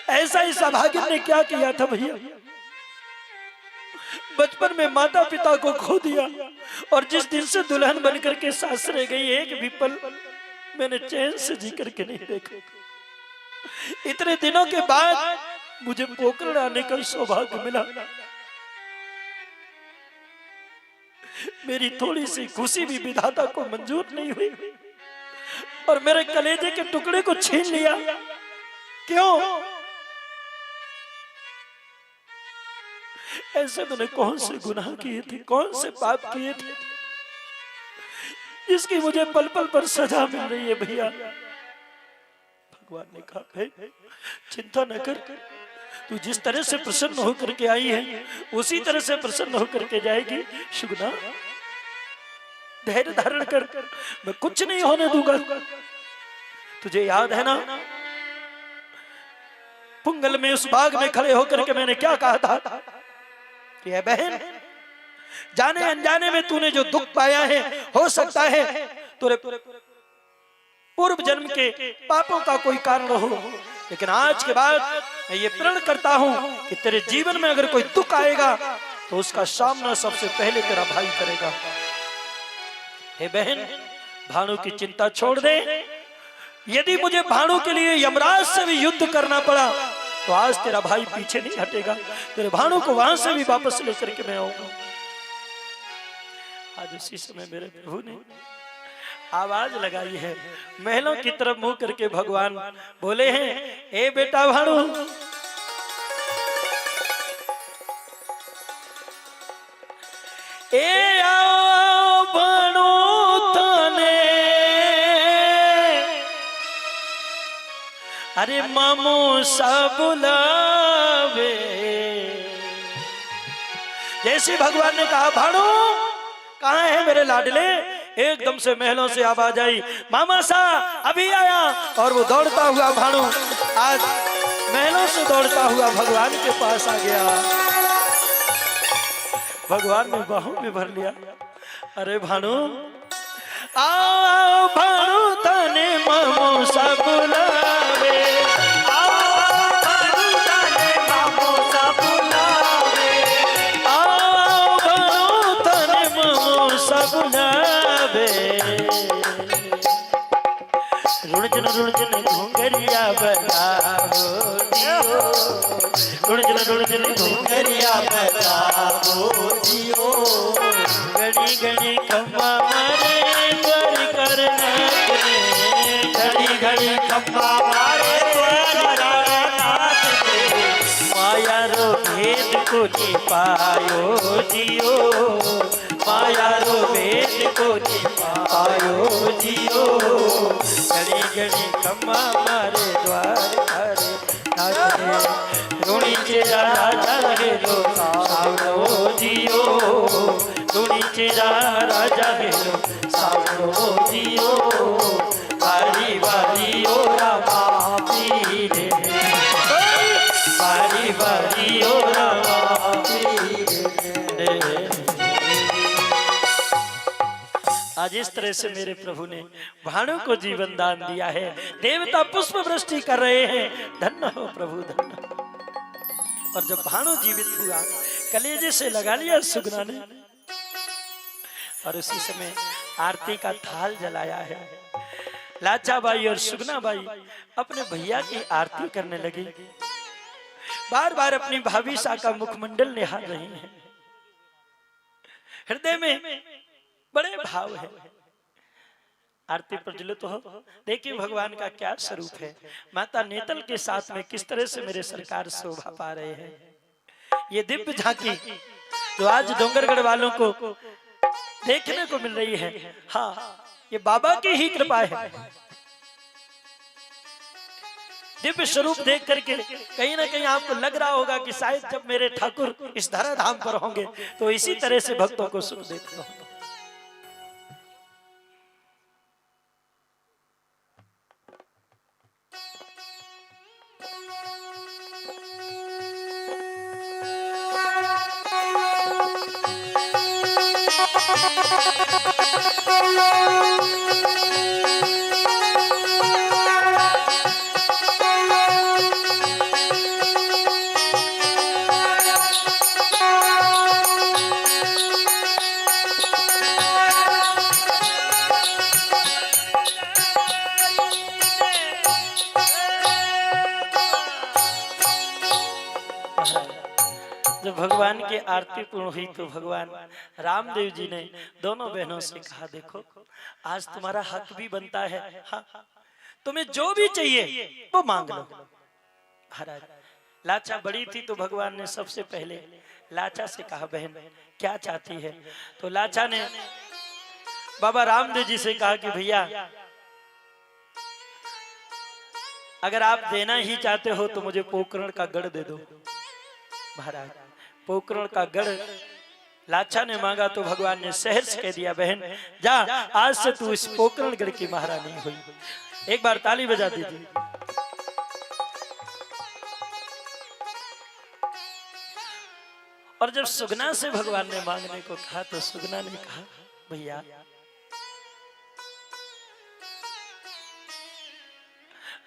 ऐसा ही सौभाग्य ने क्या किया था भैया। बचपन में माता पिता को खो दिया और जिस दिन से दुल्हन बनकर के सासरे गई, एक भी पल मैंने चैन से जी करके नहीं देखा। इतने दिनों के बाद मुझे पोखरण आने का सौभाग्य मिला। मेरी थोड़ी सी खुशी भी विधाता को मंजूर नहीं हुई और मेरे कलेजे के टुकड़े को छीन लिया। क्यों? ऐसे मैंने कौन से गुनाह किए थे, कौन से पाप किए थे, इसकी मुझे पल पल पर सजा मिल रही है भैया। भगवान ने कहा चिंता न कर, तू जिस तरह से प्रसन्न होकर के आई है उसी तरह से प्रसन्न होकर के जाएगी। शुगना धैर्य धारण कर, मैं कुछ नहीं होने दूंगा। तुझे याद है ना पुंगल में उस बाग में खड़े होकर के मैंने क्या कहा था कि है बहन, जाने अनजाने में तूने जो दुख पाया है, हो सकता है तेरे पूर्व जन्म के पापों का कोई कारण हो, लेकिन आज के बाद मैं ये प्रण करता हूं कि तेरे जीवन में अगर कोई दुख आएगा तो उसका सामना सबसे पहले तेरा भाई करेगा। हे बहन, भानु की चिंता छोड़ दे। यदि मुझे भानु के लिए यमराज से भी युद्ध करना पड़ा तो आज तेरा भाई पीछे नहीं हटेगा, तेरे भानु को वहां से भी वापस लेकर के मैं आऊंगा। आज उसी समय मेरे प्रभु ने आवाज लगाई है। महलों की तरफ मुंह करके भगवान बोले हैं, ए बेटा भानु, ए आओ भानु तने, अरे मामू सा बुलावे। जैसे भगवान ने कहा भानु कहाँ है मेरे लाडले, एकदम से महलों से आवाज आई, मामा सा अभी आया। और वो दौड़ता हुआ भानु आज महलों से दौड़ता हुआ भगवान के पास आ गया। भगवान ने बाहों में भर लिया। अरे भानु आओ भानु तने मामो सा बुलावे, रुणजन घुंघरिया बताओ जियो, रुणजन घुंघरिया बताओ जियो। घड़ी घड़ी खम्बा मारे द्वार करना, घड़ी घड़ी खम्बा मारे द्वार माया रो भेद को छिपायो जियो, माया रो भेद को छिपायो जियो। घड़ी घड़ी खम्बा मारे द्वार करे नाचने, रुणी चेरा राजा है लो सावरो जियो, रुणी चेरा राजा है लो सावरो जियो। बारी बारी ओ रामा पीरे, बारी बारी ओ रामा पीरे। आज इस तरह से मेरे प्रभु ने भानु को जीवन दान दिया है। देवता पुष्प वृष्टि कर रहे हैं, धन्य हो प्रभु धन्य। और जब भानु जीवित हुआ कलेजे से लगा लिया सुगना ने, और उसी समय आरती का थाल जलाया है। लाचा बाई और सुगना बाई अपने भैया की आरती करने लगी। बार बार अपनी भाभी सा का मुखमंडल निहार रही हैं। हृदय में बड़े भाव है। आरती प्रज्वलित हो, देखिए भगवान का क्या स्वरूप है। माता नेतल के साथ में किस तरह से मेरे सरकार शोभा पा रहे हैं। ये दिव्य झांकी जो आज डोंगरगढ़ वालों को देखने को मिल रही है, हाँ ये बाबा की ही कृपा है। दिव्य स्वरूप देख करके कहीं ना कहीं आपको लग रहा होगा कि शायद जब मेरे ठाकुर इस धरा धाम पर होंगे तो इसी तरह से भक्तों को सुख देते होंगे। भगवान की आरती पूर्ण हुई तो भगवान रामदेव जी ने दोनों बहनों से कहा, देखो आज तुम्हारा हक भी बनता है, हाँ, तुम्हें जो भी चाहिए वो मांग लो। महाराज लाचा बड़ी थी तो भगवान ने सबसे पहले लाचा से कहा, बहन क्या चाहती है? तो लाचा ने बाबा रामदेव जी से कहा कि भैया अगर आप देना ही चाहते हो तो मुझे पोकरण का गढ़ दे दो। महाराज पोकरण का गढ़ लाचा ने मांगा तो भगवान ने सहर्ष कह दिया, बहन जा, आज से तू इस पोकरण गढ़ की महारानी हुई। एक बार ताली बजा दीजिए। और जब सुगना से भगवान ने मांगने को कहा तो सुगना ने कहा, भैया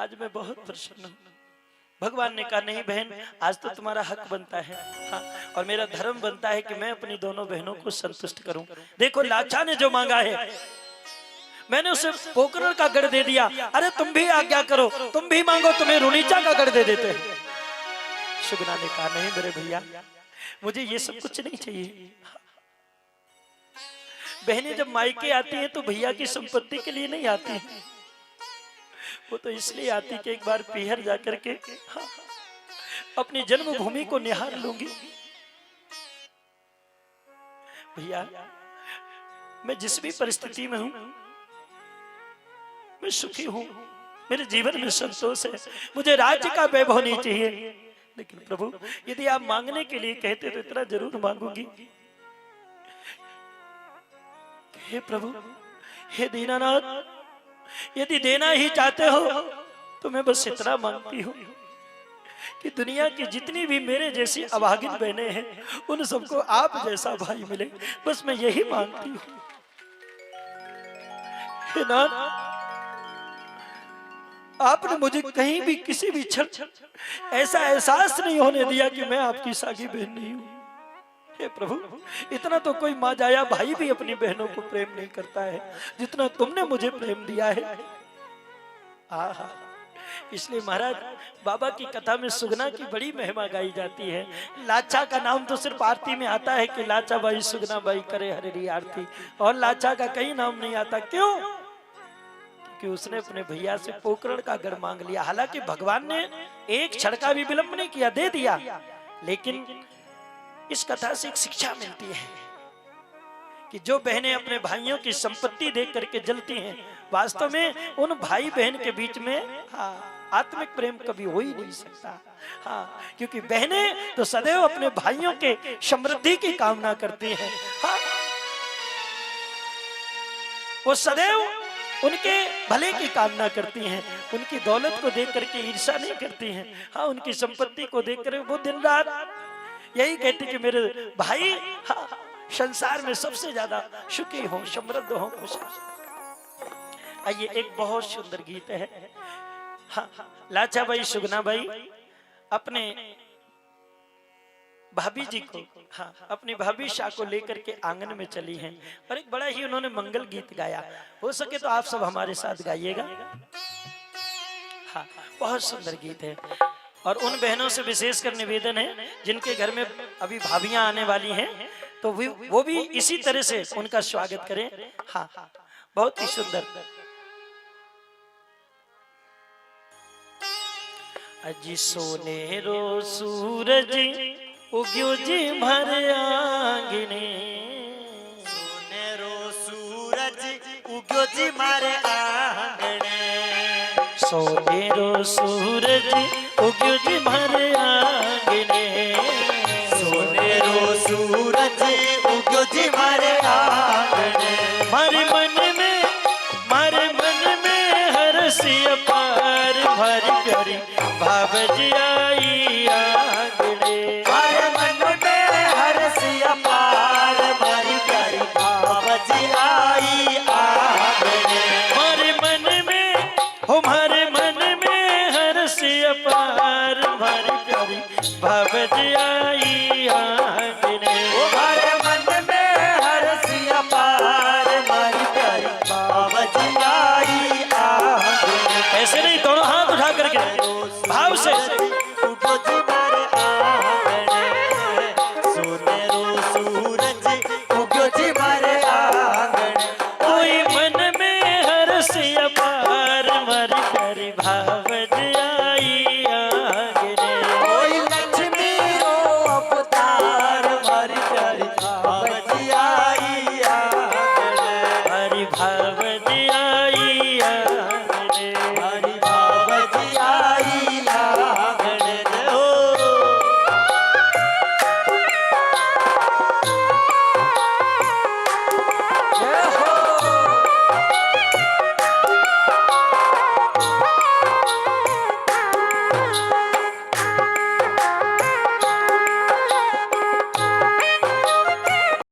आज मैं बहुत प्रसन्न हूं। भगवान ने कहा, नहीं बहन आज तो तुम्हारा हक बनता है, हाँ, और मेरा धर्म बनता है कि मैं अपनी दोनों बहनों को संतुष्ट करूं। देखो लाचा ने जो मांगा है मैंने उसे पोकरण का गढ़ दे दिया, अरे तुम भी आज्ञा करो, तुम भी मांगो, तुम्हें रुनीचा का गढ़ दे देते हैं। सुगना ने कहा, नहीं मेरे भैया मुझे ये सब कुछ नहीं चाहिए। बहनें जब मायके आती हैं तो भैया की संपत्ति के लिए नहीं आती, वो तो इसलिए आती कि एक बार पीहर जाकर के अपनी जन्मभूमि को निहार लूंगी। भैया मैं जिस भी परिस्थिति में हूं मैं सुखी हूं, मेरे जीवन में संतोष है, मुझे राज्य का वैभव नहीं चाहिए। लेकिन प्रभु यदि आप मांगने के लिए कहते तो इतना जरूर मांगूंगी। हे प्रभु, हे दीनानाथ, यदि देना ही चाहते हो तो मैं बस इतना मांगती हूँ कि दुनिया की जितनी भी मेरे जैसी अभागिन बहनें हैं उन सबको आप जैसा भाई मिले, बस मैं यही मांगती हूँ। हे नाथ, आपने मुझे कहीं भी किसी भी क्षण ऐसा एहसास नहीं होने दिया कि मैं आपकी सागी बहन नहीं हूँ। हे प्रभु, इतना तो कोई माँ जाया भाई भी अपनी बहनों को प्रेम नहीं करता है जितना तुमने मुझे प्रेम दिया है। आहा, इसलिए महाराज बाबा की कथा में सुगना की बड़ी महिमा गाई जाती है। लाचा का नाम तो सिर्फ आरती में आता है कि लाचा बाई सुगना बाई करे हरेरी आरती, और लाचा का कहीं नाम नहीं आता। क्यों? क्योंकि उसने अपने भैया से पोकरण का गढ़ मांग लिया। हालांकि भगवान ने एक क्षण का भी विलंब नहीं किया, दे दिया। लेकिन इस कथा से एक शिक्षा मिलती है कि जो बहनें अपने भाइयों की संपत्ति देख करके जलती हैं, वास्तव में उन भाई बहन के बीच में आत्मिक प्रेम कभी हो ही नहीं सकता। हाँ, क्योंकि बहनें तो सदैव अपने भाइयों के समृद्धि की कामना करती हैं। हाँ, वो सदैव उनके भले की कामना करती हैं, उनकी दौलत को देख करके ईर्ष्या नहीं करती हैं। हाँ, उनकी संपत्ति को देख कर वो दिन रात यही कहती कि मेरे भाई हाँ, संसार में सबसे ज्यादा सुखी हो, समृद्ध हो, खुश हो। आइए एक बहुत सुंदर गीत है। हाँ, लाचा बाई सुगना बाई अपने भाभी जी को, हाँ, अपनी भाभी शाह को लेकर के आंगन में चली हैं और एक बड़ा ही उन्होंने मंगल गीत गाया। हो सके तो आप सब हमारे साथ गाइएगा। हाँ, बहुत सुंदर गीत है। और उन बहनों से विशेषकर निवेदन है जिनके घर में अभी भाभियां आने वाली हैं, तो वो भी इसी तरह से उनका स्वागत करें। हाँ, बहुत ही सुंदर। अजी सोनेरो सूरज उग्यो जी भर आंगने, सोनेरो सूरज उग्यो जी मारे आंगणे, सोनेरो सूरज उग्यो जी भर आंगने, सोनेरो सूरज उग्यो जी मारे आंगणे। मारे मन में हर्षी अपार भरी प्यारी भाव जी आई आंगणे। मारे मन में हर्षी अपार भरी प्यारी भाव जी आई आंगणे। मारे मन में हो, मारे मन में हर्षी अपार भरी प्यारी भाव जी आई आंगणे। मारे मन में हर्षी अपार भरी प्यारी भाव जी आई आंगणे। ऐसे नहीं, दोनों हाथ उठा करके भाव से। उग्यो जी मारे आंगणे, जिया